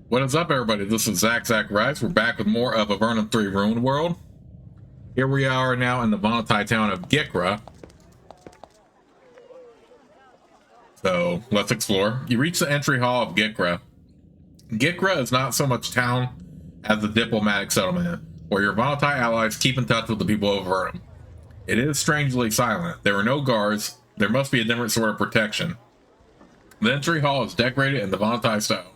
What is up, everybody? This is Zach Rice. We're back with more of Avernum 3 Ruined World. Here we are now in the volatile town of Ghikra. So, let's explore. You reach the entry hall of Ghikra. Ghikra is not so much town as a diplomatic settlement, where your volatile allies keep in touch with the people of Avernum. It is strangely silent. There are no guards. There must be a different sort of protection. The entry hall is decorated in the volatile style.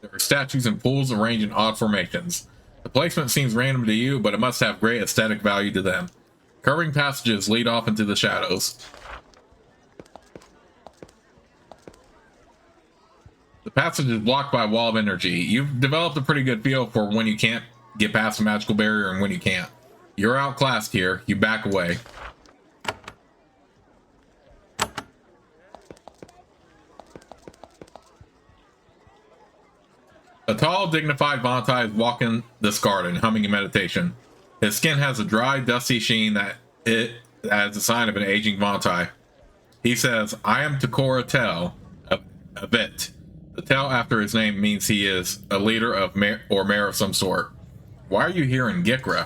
There are statues and pools arranged in odd formations. The placement seems random to you, but it must have great aesthetic value to them. Curving passages lead off into the shadows. The passage is blocked by a wall of energy. You've developed a pretty good feel for when you can't get past the magical barrier and when you can't. You're outclassed here. You back away. A tall, dignified Vontai is walking this garden, humming in meditation. His skin has a dry, dusty sheen that is a sign of an aging Vontai. He says, "I am Takora Tel, a bit." The Tel after his name means he is a leader of mayor of some sort. Why are you here in Ghikra?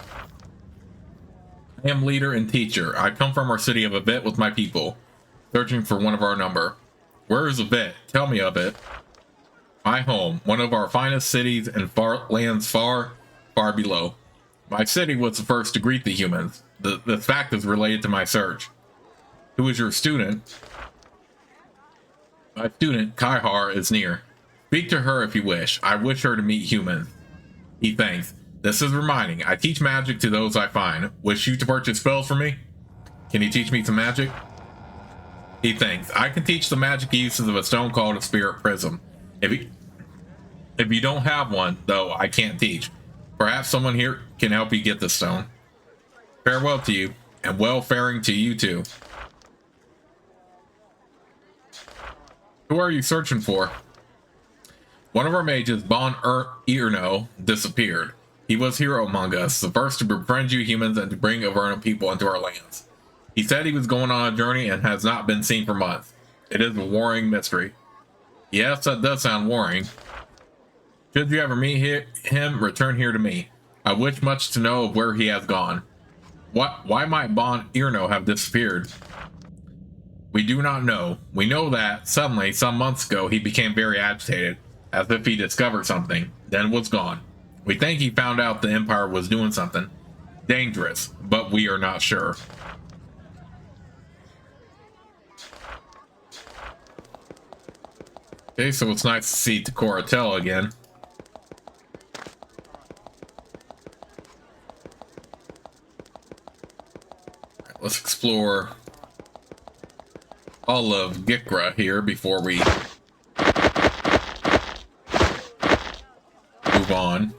I am leader and teacher. I come from our city of Avit with my people, searching for one of our number. Where is Avit? Tell me of it. My home, one of our finest cities and lands far, far below. My city was the first to greet the humans. The fact is related to my search. Who is your student? My student, Kaihar, is near. Speak to her if you wish. I wish her to meet humans. He thanks. This is reminding. I teach magic to those I find. Wish you to purchase spells for me? Can you teach me some magic? He thanks. I can teach the magic uses of a stone called a spirit prism. If you don't have one, though, I can't teach. Perhaps someone here can help you get the stone. Farewell to you, and well-faring to you too. Who are you searching for? One of our mages, Bon Irno, disappeared. He was hero among us, the first to befriend you humans and to bring Avernum people into our lands. He said he was going on a journey and has not been seen for months. It is a worrying mystery. Yes, that does sound worrying. Should you ever meet him, return here to me. I wish much to know of where he has gone. Why might Bon Irno have disappeared? We do not know. We know that, suddenly, some months ago, he became very agitated, as if he discovered something, then was gone. We think he found out the Empire was doing something dangerous, but we are not sure. Okay, so it's nice to see Takora Tel again. Let's explore all of Ghikra here before we move on.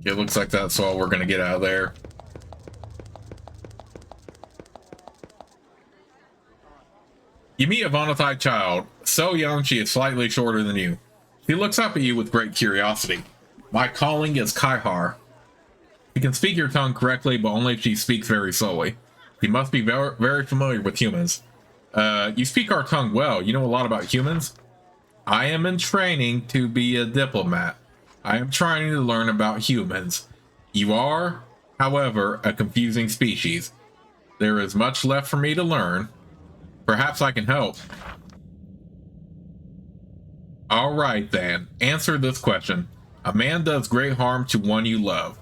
It looks like that's all we're going to get out of there. You meet a Vonathai child, so young she is slightly shorter than you. She looks up at you with great curiosity. My calling is Kaihar. She can speak your tongue correctly, but only if she speaks very slowly. She must be very, very familiar with humans. You speak our tongue well. You know a lot about humans? I am in training to be a diplomat. I am trying to learn about humans. You are, however, a confusing species. There is much left for me to learn. Perhaps I can help. All right, then. Answer this question. A man does great harm to one you love,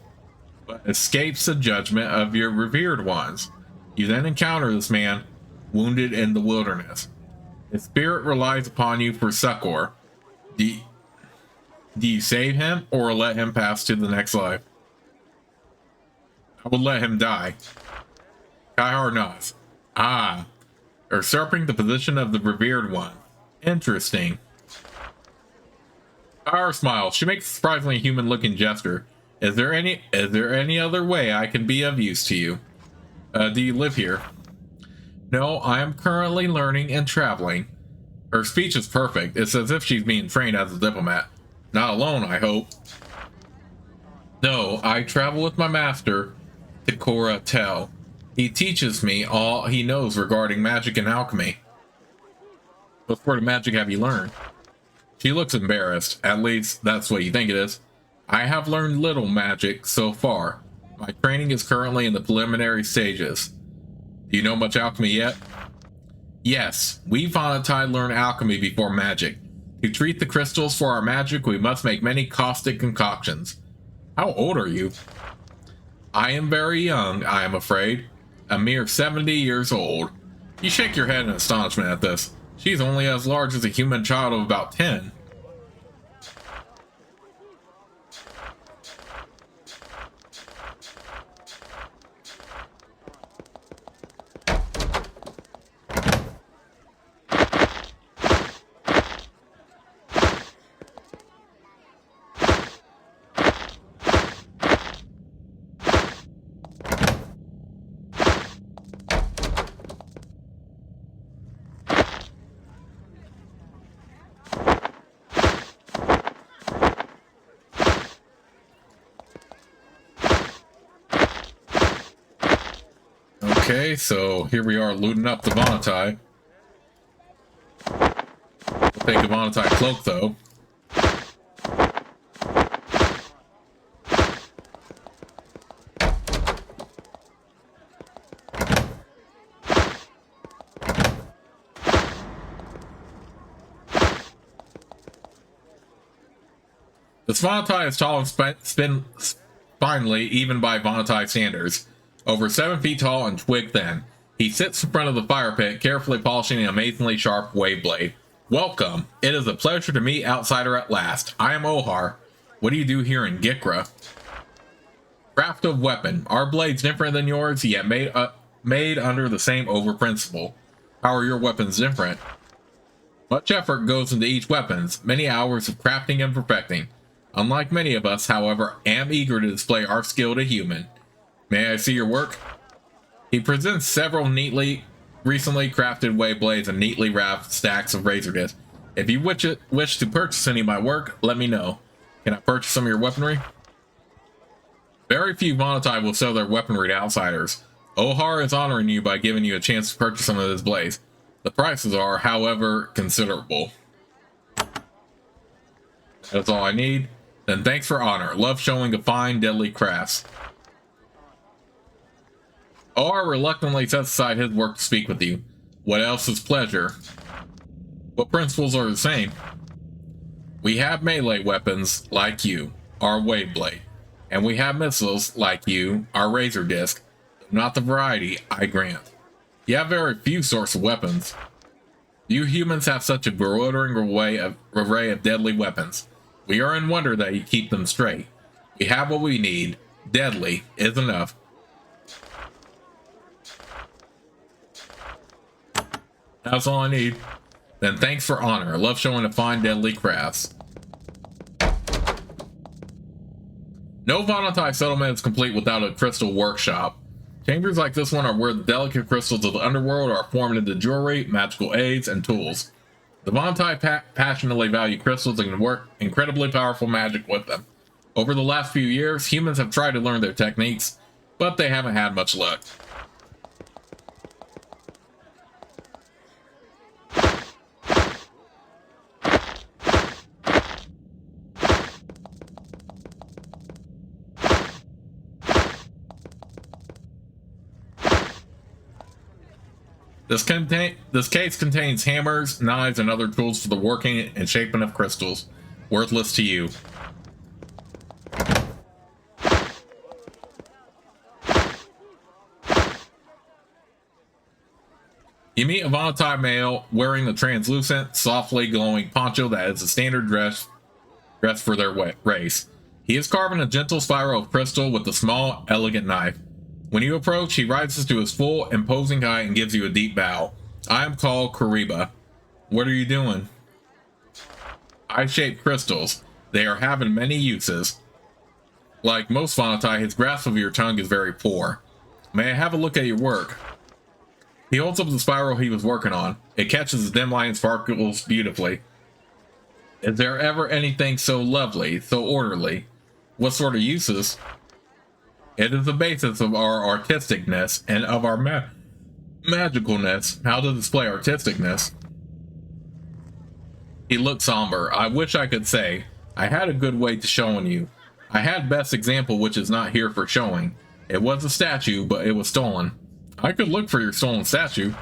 but escapes the judgment of your revered ones. You then encounter this man, wounded in the wilderness. His spirit relies upon you for succor. Do you save him or let him pass to the next life? I would let him die. Kaihar nods. Ah. Usurping the position of the revered one. Interesting. Kaihar smiles. She makes a surprisingly human-looking gesture. Is there any other way I can be of use to you? Do you live here? No, I am currently learning and traveling. Her speech is perfect. It's as if she's being trained as a diplomat. Not alone, I hope. No, I travel with my master, Ghikra Tell. He teaches me all he knows regarding magic and alchemy. What sort of magic have you learned? She looks embarrassed. At least, that's what you think it is. I have learned little magic so far. My training is currently in the preliminary stages. Do you know much alchemy yet? Yes, we Vonatai learn alchemy before magic. To treat the crystals for our magic, we must make many caustic concoctions. How old are you? I am very young, I am afraid. A mere 70 years old. You shake your head in astonishment at this. She's only as large as a human child of about 10. Okay, so here we are looting up the Vonatai. We'll take a Vonatai cloak, though. This Vonatai is tall and spindly, even by Vonatai standards. Over 7 feet tall and twig thin. He sits in front of the fire pit, carefully polishing an amazingly sharp wave blade. Welcome. It is a pleasure to meet outsider at last. I am Ohar. What do you do here in Ghikra? Craft of weapon. Our blades different than yours, yet made under the same over principle. How are your weapons different? Much effort goes into each weapon, many hours of crafting and perfecting. Unlike many of us, however, am eager to display our skill to human. May I see your work? He presents several recently crafted wave blades and neatly wrapped stacks of razor discs. If you wish to purchase any of my work, let me know. Can I purchase some of your weaponry? Very few Vonatai will sell their weaponry to outsiders. Ohar is honoring you by giving you a chance to purchase some of his blades. The prices are, however, considerable. That's all I need. Then thanks for honor. Love showing a fine, deadly crafts. Ohar reluctantly sets aside his work to speak with you. What else is pleasure? What principles are the same? We have melee weapons, like you, our wave blade. And we have missiles, like you, our razor disc. Not the variety, I grant. You have very few sorts of weapons. You humans have such a bewildering array of deadly weapons. We are in wonder that you keep them straight. We have what we need. Deadly is enough. That's all I need. Then thanks for honor. I love showing a fine deadly crafts. No Vonatai settlement is complete without a crystal workshop. Chambers like this one are where the delicate crystals of the underworld are formed into jewelry, magical aids, and tools. The Vonatai passionately value crystals and can work incredibly powerful magic with them. Over the last few years, humans have tried to learn their techniques, but they haven't had much luck. This case contains hammers, knives, and other tools for the working and shaping of crystals. Worthless to you. You meet a Vonatai male wearing the translucent, softly glowing poncho that is the standard dress for their race. He is carving a gentle spiral of crystal with a small, elegant knife. When you approach, he rises to his full, imposing height and gives you a deep bow. I am called Kariba. What are you doing? I shape crystals. They are having many uses. Like most Vonatai, his grasp of your tongue is very poor. May I have a look at your work? He holds up the spiral he was working on. It catches the dim light and sparkles beautifully. Is there ever anything so lovely, so orderly? What sort of uses? It is the basis of our artisticness and of our magicalness. How to display artisticness? He looked somber. I wish I could say I had a good way to showing you. I had best example, which is not here for showing. It was a statue, but it was stolen. I could look for your stolen statue.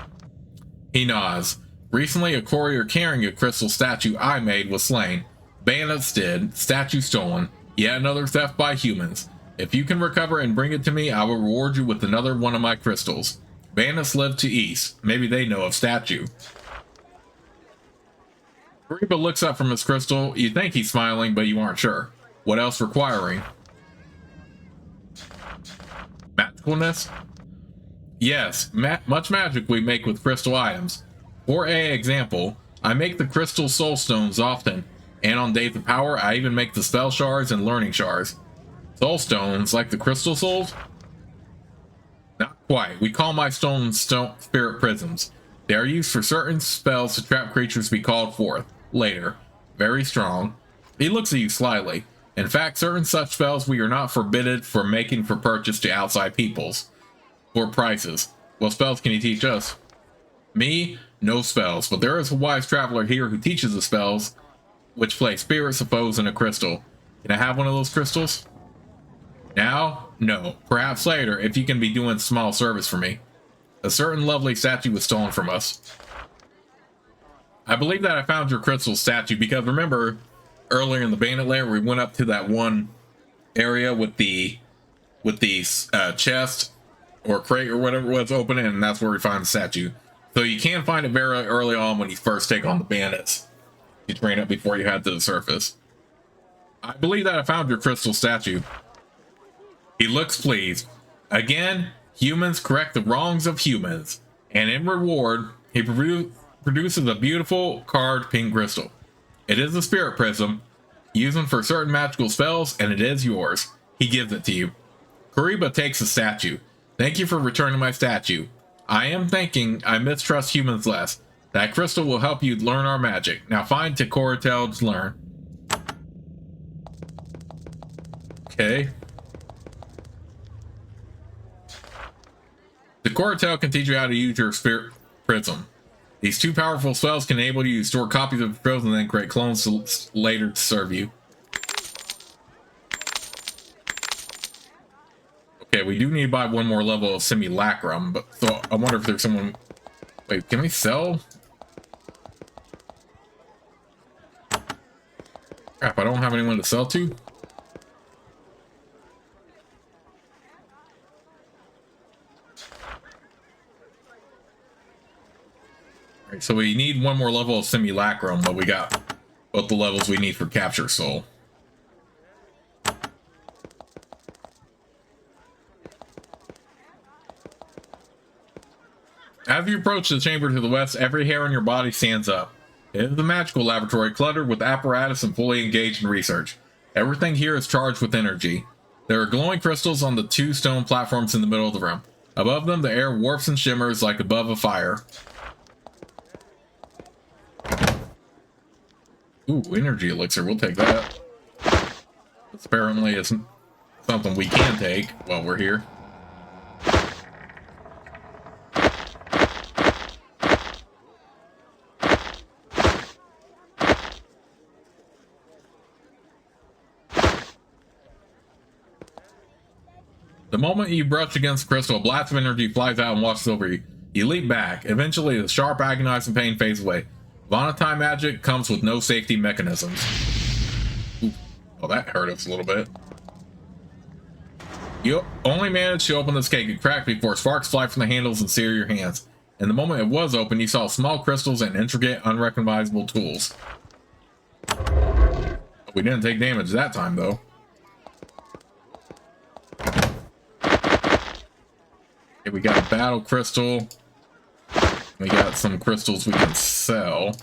He nods. Recently, a courier carrying a crystal statue I made was slain. Bandits did. Statue stolen. Yet another theft by humans. If you can recover and bring it to me, I will reward you with another one of my crystals. Bandits live to east. Maybe they know of statue. Reba looks up from his crystal. You think he's smiling, but you aren't sure. What else requiring? Magicalness? Yes, much magic we make with crystal items. For example, I make the crystal soul stones often, and on days of power, I even make the spell shards and learning shards. Soul stones, like the crystal souls? Not quite. We call my stones spirit prisms. They are used for certain spells to trap creatures to be called forth later. Very strong. He looks at you slyly. In fact, certain such spells we are not forbidden for making for purchase to outside peoples. For prices. What spells can you teach us? Me? No spells, but there is a wise traveler here who teaches the spells, which place spirits of foes in a crystal. Can I have one of those crystals? Now? No. Perhaps later, if you can be doing small service for me. A certain lovely statue was stolen from us. I believe that I found your crystal statue because remember earlier in the bandit lair we went up to that one area with the chest or crate or whatever it was open, and that's where we find the statue. So you can find it very early on when you first take on the bandits. You train up before you head to the surface. I believe that I found your crystal statue. He looks pleased. Again, humans correct the wrongs of humans, and in reward, he produces a beautiful carved pink crystal. It is a spirit prism, used for certain magical spells, and it is yours. He gives it to you. Kariba takes the statue. Thank you for returning my statue. I am thinking I mistrust humans less. That crystal will help you learn our magic. Now find Tekoritel to learn. Okay. Tekoritel can teach you how to use your spirit prism. These two powerful spells can enable you to store copies of spells and then create clones later to serve you. Okay, we do need to buy one more level of simulacrum, but so I wonder if there's someone. Wait, can we sell? Crap, I don't have anyone to sell to. Alright, so we need one more level of simulacrum, but we got both the levels we need for capture soul. As you approach the chamber to the west, every hair on your body stands up. It is a magical laboratory cluttered with apparatus and fully engaged in research. Everything here is charged with energy. There are glowing crystals on the two stone platforms in the middle of the room. Above them, the air warps and shimmers like above a fire. Ooh, energy elixir. We'll take that. Apparently, it's something we can take while we're here. The moment you brush against the crystal, a blast of energy flies out and washes over you. You leap back. Eventually, the sharp, agonizing pain fades away. Vonatine magic comes with no safety mechanisms. Ooh, well, that hurt us a little bit. You only managed to open this cake and crack before sparks fly from the handles and sear your hands. And the moment it was open, you saw small crystals and intricate, unrecognizable tools. We didn't take damage that time, though. Okay, we got a battle crystal. We got some crystals we can sell.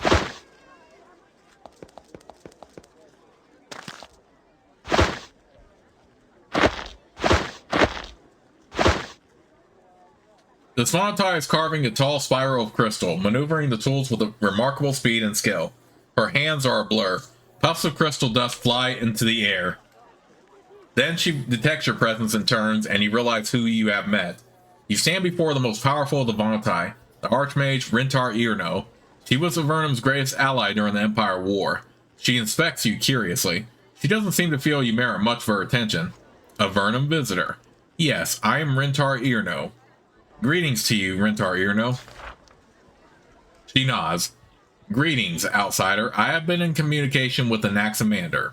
The Swantai is carving a tall spiral of crystal, maneuvering the tools with a remarkable speed and skill. Her hands are a blur. Puffs of crystal dust fly into the air. Then she detects your presence and turns, and you realize who you have met. You stand before the most powerful of the Vontai, the Archmage Rintar Irno. She was Avernum's greatest ally during the Empire War. She inspects you curiously. She doesn't seem to feel you merit much of her attention. Avernum visitor. Yes, I am Rintar Irno. Greetings to you, Rintar Irno. She nods. Greetings, outsider. I have been in communication with the Naxamander.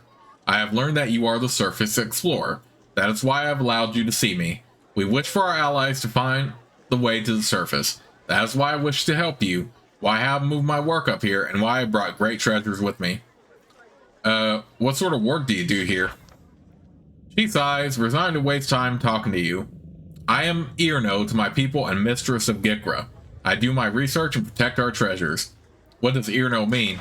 I have learned that you are the surface explorer. That is why I have allowed you to see me. We wish for our allies to find the way to the surface. That is why I wish to help you, why I have moved my work up here, and why I brought great treasures with me. What sort of work do you do here? She sighs, resigned to waste time talking to you. I am Irno to my people and mistress of Ghikra. I do my research and protect our treasures. What does Irno mean?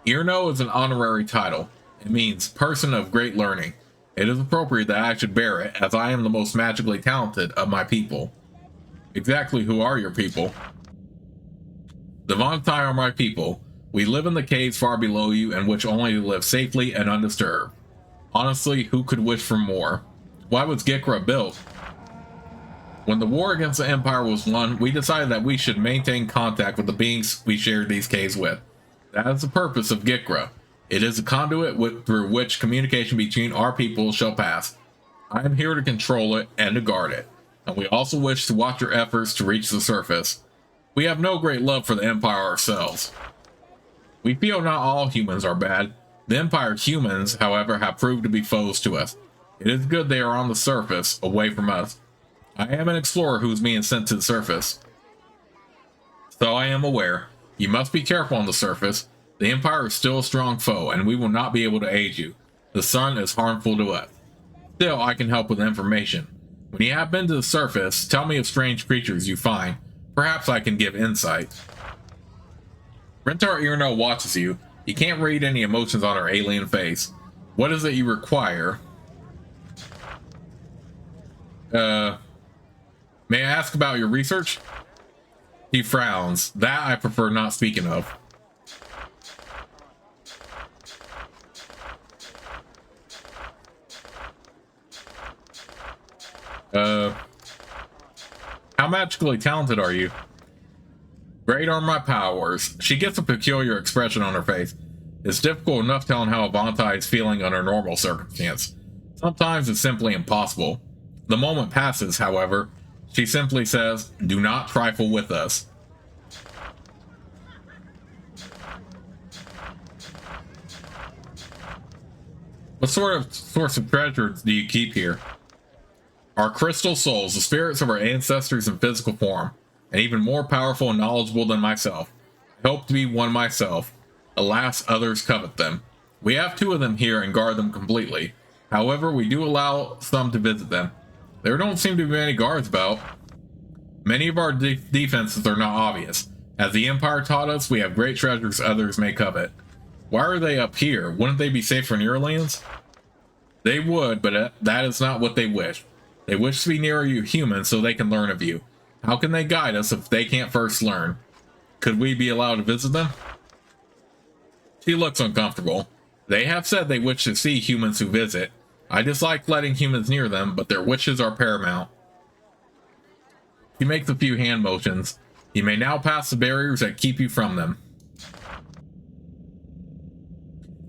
Irno is an honorary title. It means person of great learning. It is appropriate that I should bear it, as I am the most magically talented of my people. Exactly who are your people? The Vontai are my people. We live in the caves far below you, in which only to live safely and undisturbed. Honestly, who could wish for more? Why was Ghikra built? When the war against the Empire was won, we decided that we should maintain contact with the beings we shared these caves with. That is the purpose of Ghikra. It is a conduit through which communication between our people shall pass. I am here to control it and to guard it, and we also wish to watch your efforts to reach the surface. We have no great love for the Empire ourselves. We feel not all humans are bad. The Empire humans, however, have proved to be foes to us. It is good they are on the surface, away from us. I am an explorer who is being sent to the surface. So I am aware. You must be careful on the surface. The Empire is still a strong foe, and we will not be able to aid you. The sun is harmful to us. Still, I can help with information. When you have been to the surface, tell me of strange creatures you find. Perhaps I can give insight. Rintar Irno watches you. You can't read any emotions on her alien face. What is it you require? May I ask about your research? He frowns. That I prefer not speaking of. How magically talented are you? Great are my powers. She gets a peculiar expression on her face. It's difficult enough telling how a Vontai is feeling under normal circumstance. Sometimes it's simply impossible. The moment passes, however. She simply says, "Do not trifle with us." What source of treasures do you keep here? Our crystal souls, the spirits of our ancestors in physical form, and even more powerful and knowledgeable than myself. I hope to be one myself. Alas, others covet them. We have 2 of them here and guard them completely. However, we do allow some to visit them. There don't seem to be many guards about. Many of our defenses are not obvious. As the Empire taught us, we have great treasures others may covet. Why are they up here? Wouldn't they be safer in your lands? They would, but that is not what they wish. They wish to be nearer you humans so they can learn of you. How can they guide us if they can't first learn? Could we be allowed to visit them? She looks uncomfortable. They have said they wish to see humans who visit. I dislike letting humans near them, but their wishes are paramount. She makes a few hand motions. You may now pass the barriers that keep you from them.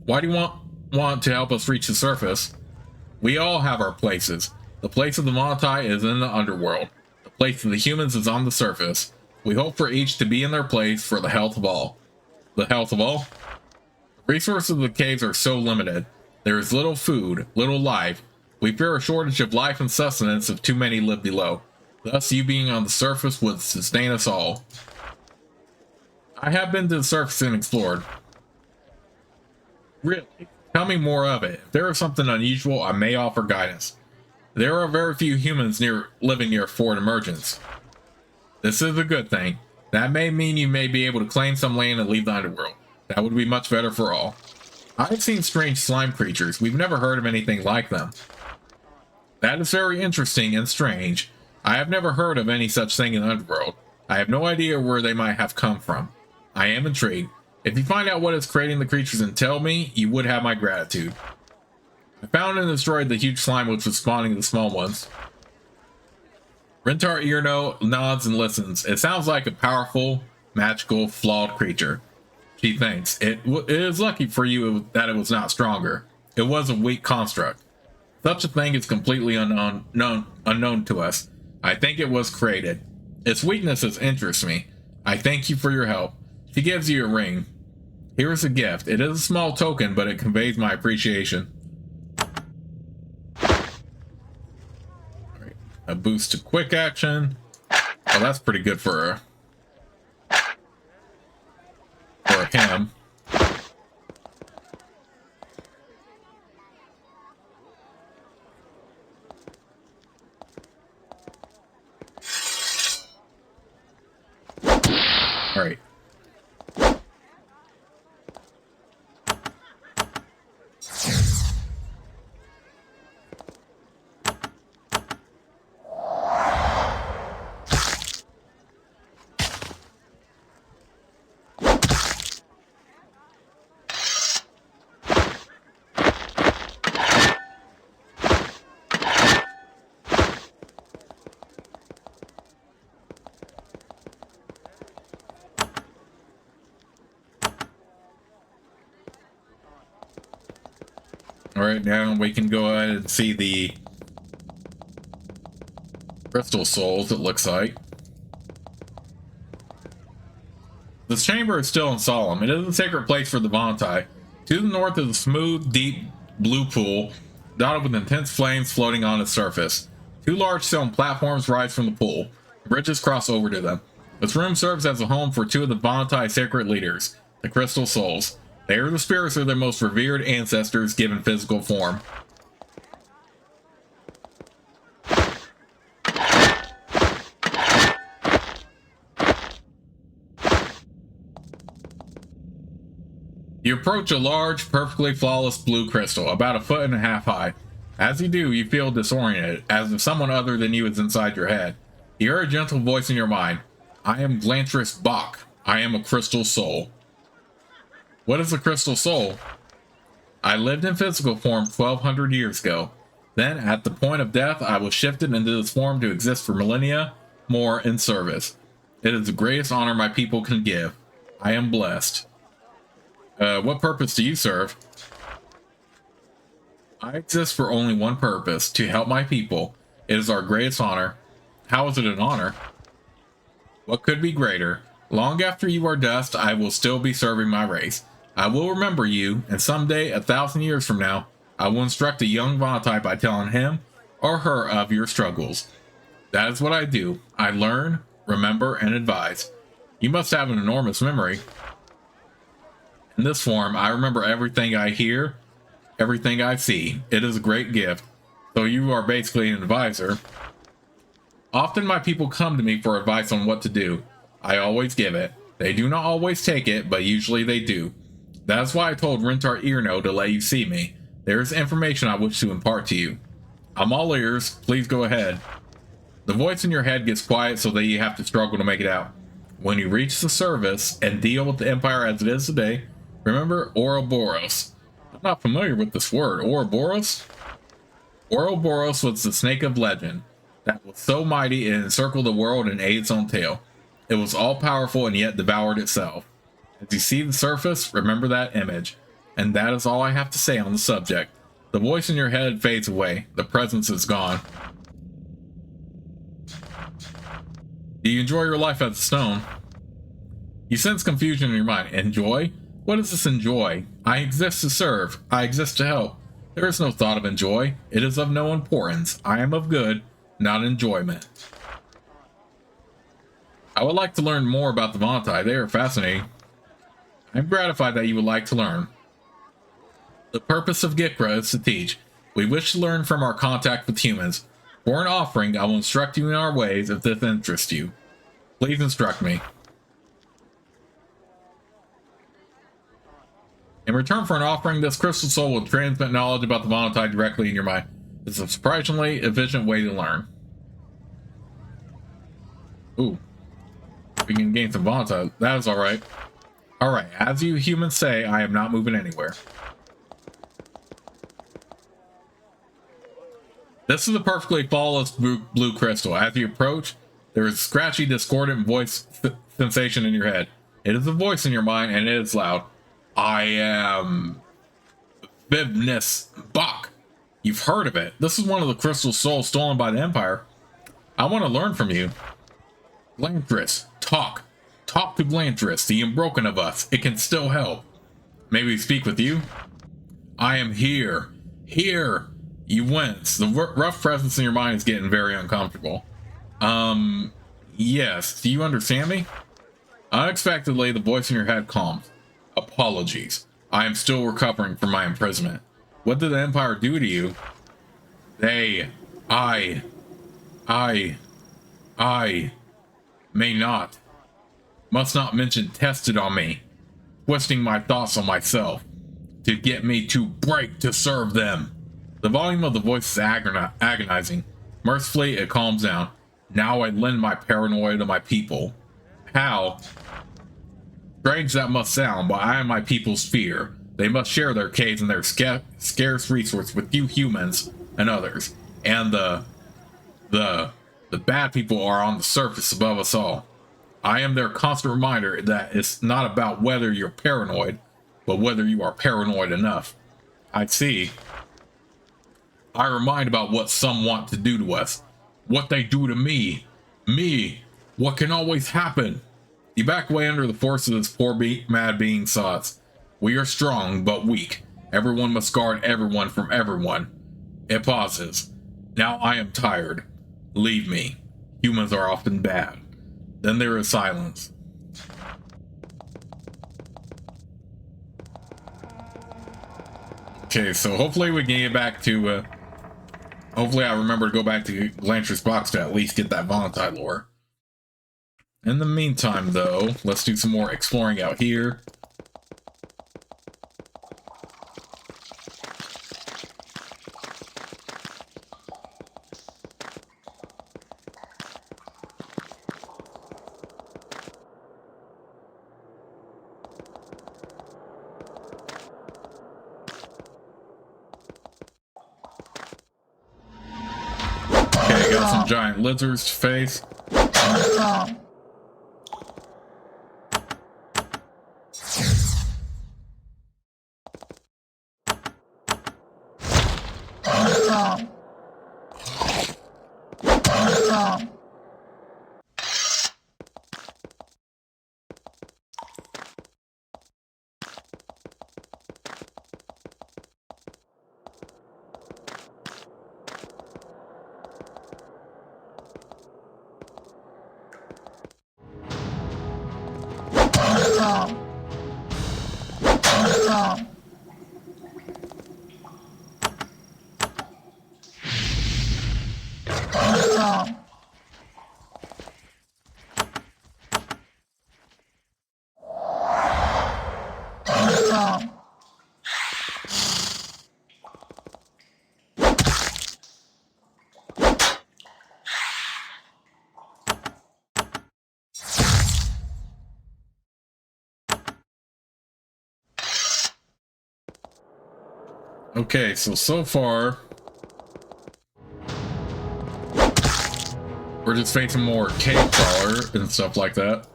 Why do you want to help us reach the surface? We all have our places. The place of the Vontai is in the underworld. The place of the humans is on the surface. We hope for each to be in their place for the health of all. The health of all? The resources of the caves are so limited. There is little food, little life. We fear a shortage of life and sustenance if too many live below. Thus, you being on the surface would sustain us all. I have been to the surface and explored. Really? Tell me more of it. If there is something unusual, I may offer guidance. There are very few humans living near Fort Emergence. This is a good thing. That may mean you may be able to claim some land and leave the underworld. That would be much better for all. I've seen strange slime creatures. We've never heard of anything like them. That is very interesting and strange. I have never heard of any such thing in the underworld. I have no idea where they might have come from. I am intrigued. If you find out what is creating the creatures and tell me, you would have my gratitude. I found and destroyed the huge slime which was spawning the small ones. Rentar Irno nods and listens. It sounds like a powerful, magical, flawed creature. She thinks. It is lucky for you that it was not stronger. It was a weak construct. Such a thing is completely unknown to us. I think it was created. Its weaknesses interest me. I thank you for your help. She gives you a ring. Here is a gift. It is a small token, but it conveys my appreciation. Alright. A boost to quick action. Oh, that's pretty good for him. All right. All right, now we can go ahead and see the crystal souls, it looks like. This chamber is still in solemn. It is a sacred place for the Vontai. To the north is a smooth, deep blue pool, dotted with intense flames floating on its surface. Two large stone platforms rise from the pool. Bridges cross over to them. This room serves as a home for two of the Vontai sacred leaders, the crystal souls. They are the spirits of their most revered ancestors given physical form. You approach a large, perfectly flawless blue crystal, about 1.5 feet high. As you do, you feel disoriented, as if someone other than you is inside your head. You hear a gentle voice in your mind. I am Glantris Bach. I am a crystal soul. What is a crystal soul? I lived in physical form 1,200 years ago. Then, at the point of death, I was shifted into this form to exist for millennia more in service. It is the greatest honor my people can give. I am blessed. What purpose do you serve? I exist for only one purpose, to help my people. It is our greatest honor. How is it an honor? What could be greater? Long after you are dust, I will still be serving my race. I will remember you, and someday, 1,000 years from now, I will instruct a young Vontai by telling him or her of your struggles. That is what I do. I learn, remember, and advise. You must have an enormous memory. In this form, I remember everything I hear, everything I see. It is a great gift. So you are basically an advisor. Often my people come to me for advice on what to do. I always give it. They do not always take it, but usually they do. That is why I told Rentar Irno to let you see me. There is information I wish to impart to you. I'm all ears. Please go ahead. The voice in your head gets quiet so that you have to struggle to make it out. When you reach the service and deal with the Empire as it is today, remember Ouroboros. I'm not familiar with this word. Ouroboros? Ouroboros was the snake of legend that was so mighty it encircled the world and ate its own tail. It was all-powerful and yet devoured itself. As you see the surface, remember that image. And that is all I have to say on the subject. The voice in your head fades away. The presence is gone. Do you enjoy your life as a stone? You sense confusion in your mind. Enjoy? What is this enjoy? I exist to serve. I exist to help. There is no thought of enjoy. It is of no importance. I am of good, not enjoyment. I would like to learn more about the Vontai. They are fascinating. I'm gratified that you would like to learn. The purpose of Ghikra is to teach. We wish to learn from our contact with humans. For an offering, I will instruct you in our ways if this interests you. Please instruct me. In return for an offering, this crystal soul will transmit knowledge about the Vontai directly in your mind. It's a surprisingly efficient way to learn. Ooh. We can gain some Vontai. That is alright. Alright, as you humans say, I am not moving anywhere. This is a perfectly flawless blue crystal. As you approach, there is a scratchy, discordant voice sensation in your head. It is a voice in your mind, and it is loud. I am Bibness Bach. You've heard of it. This is one of the crystal souls stolen by the Empire. I want to learn from you. Glantris, talk. Talk to Glantris, the unbroken of us. It can still help. Maybe speak with you? I am here. Here. You wince. The rough presence in your mind is getting very uncomfortable. Yes. Do you understand me? Unexpectedly, the voice in your head calms. Apologies. I am still recovering from my imprisonment. What did the Empire do to you? They, I may not, must not mention tested on me, twisting my thoughts on myself, to get me to break to serve them. The volume of the voice is agonizing. Mercifully, it calms down. Now I lend my paranoia to my people. How? Strange that must sound, but I am my people's fear. They must share their caves and their scarce resource with you humans and others. And the bad people are on the surface above us all. I am their constant reminder that it's not about whether you're paranoid, but whether you are paranoid enough. I see. I remind about what some want to do to us. What they do to me. Me. What can always happen. You back away under the force of this poor mad being's thoughts. We are strong, but weak. Everyone must guard everyone from everyone. It pauses. Now I am tired. Leave me. Humans are often bad. Then there is silence. Okay, so hopefully we can get back to, hopefully I remember to go back to Glantris box to at least get that Valentine lore. In the meantime, though, let's do some more exploring out here. Okay, got some giant lizards to face. Okay, so far we're just facing more cave crawler and stuff like that.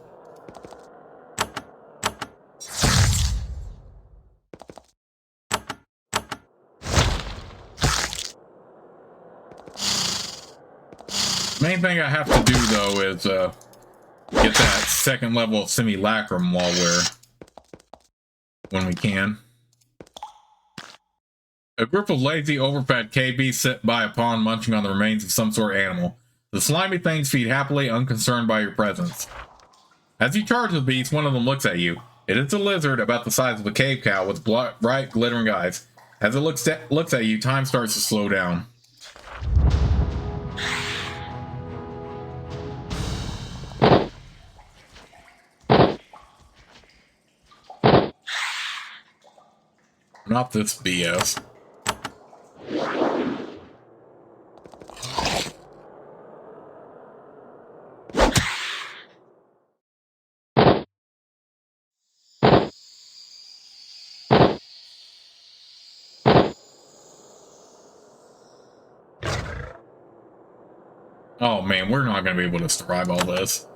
Main thing I have to do though is get that second level of simulacrum when we can. A group of lazy, overfed cave beasts sit by a pond munching on the remains of some sort of animal. The slimy things feed happily, unconcerned by your presence. As you charge the beast, one of them looks at you. It is a lizard about the size of a cave cow with bright, glittering eyes. As it looks at you, time starts to slow down. Not this BS. Oh man, we're not gonna be able to survive all this.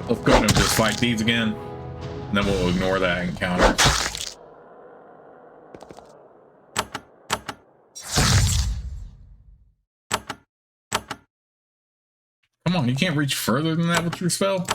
Let's go ahead and just fight these again, and then we'll ignore that encounter. Come on, you can't reach further than that with your spell?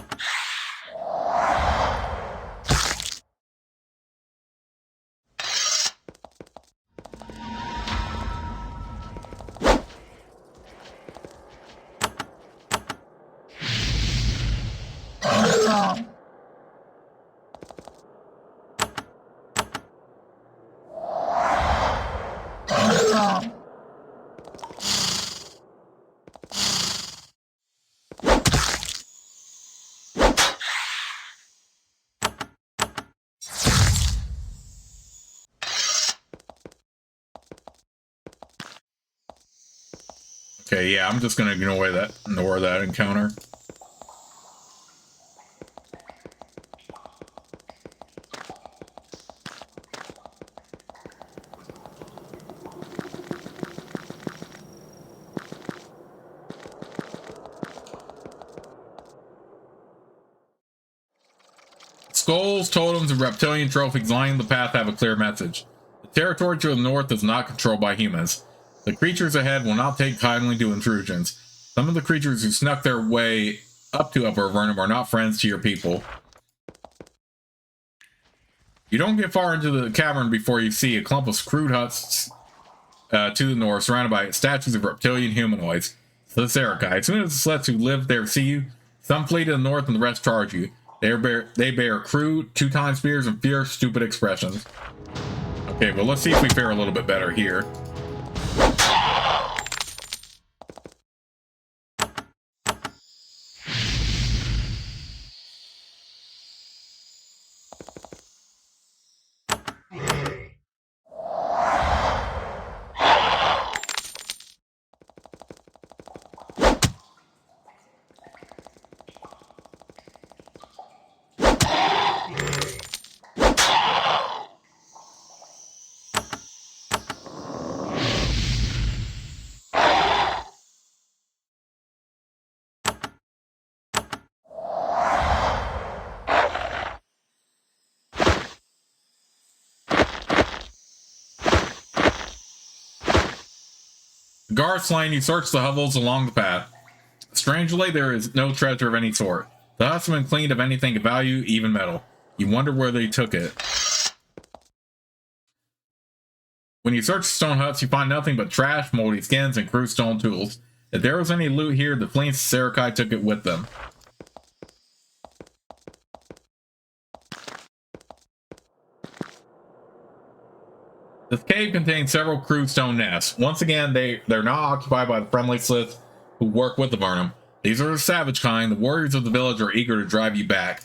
Okay, yeah, I'm just gonna ignore that encounter. Skulls, totems, and reptilian trophies lining the path have a clear message. The territory to the north is not controlled by humans. The creatures ahead will not take kindly to intrusions. Some of the creatures who snuck their way up to Upper Avernum are not friends to your people. You don't get far into the cavern before you see a clump of crude huts to the north, surrounded by statues of reptilian humanoids. The Serikai. As soon as the sleds who live there see you, some flee to the north and the rest charge you. They bear crude, two-time spears, and fierce, stupid expressions. Okay, well, let's see if we fare a little bit better here. Guard slain, you search the hovels along the path. Strangely, there is no treasure of any sort. The huts have been cleaned of anything of value, even metal. You wonder where they took it. When you search stone huts, you find nothing but trash, moldy skins, and crude stone tools. If there was any loot here, the fleeing Serikai took it with them. This cave contains several crude stone nests. Once again, they're not occupied by the friendly slits who work with the Avernum. These are the savage kind. The warriors of the village are eager to drive you back.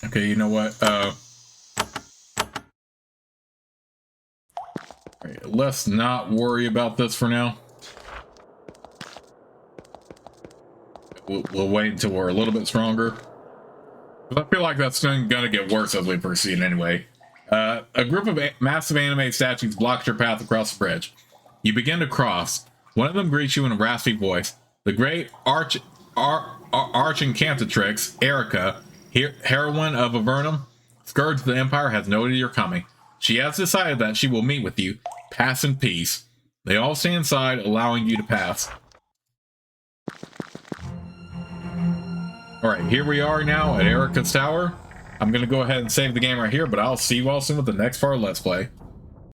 Okay, you know what? Let's not worry about this for now. We'll wait until we're a little bit stronger. But I feel like that's gonna get worse as we proceed anyway. A group of massive anime statues blocks your path across the bridge. You begin to cross. One of them greets you in a raspy voice. The great arch incantatrix, Erica, heroine of Avernum, scourge of the Empire, has noted your coming. She has decided that she will meet with you. Pass in peace. They all stay inside, allowing you to pass. All right, here we are now at Erica's Tower. I'm gonna go ahead and save the game right here, but I'll see you all soon with the next part of Let's Play.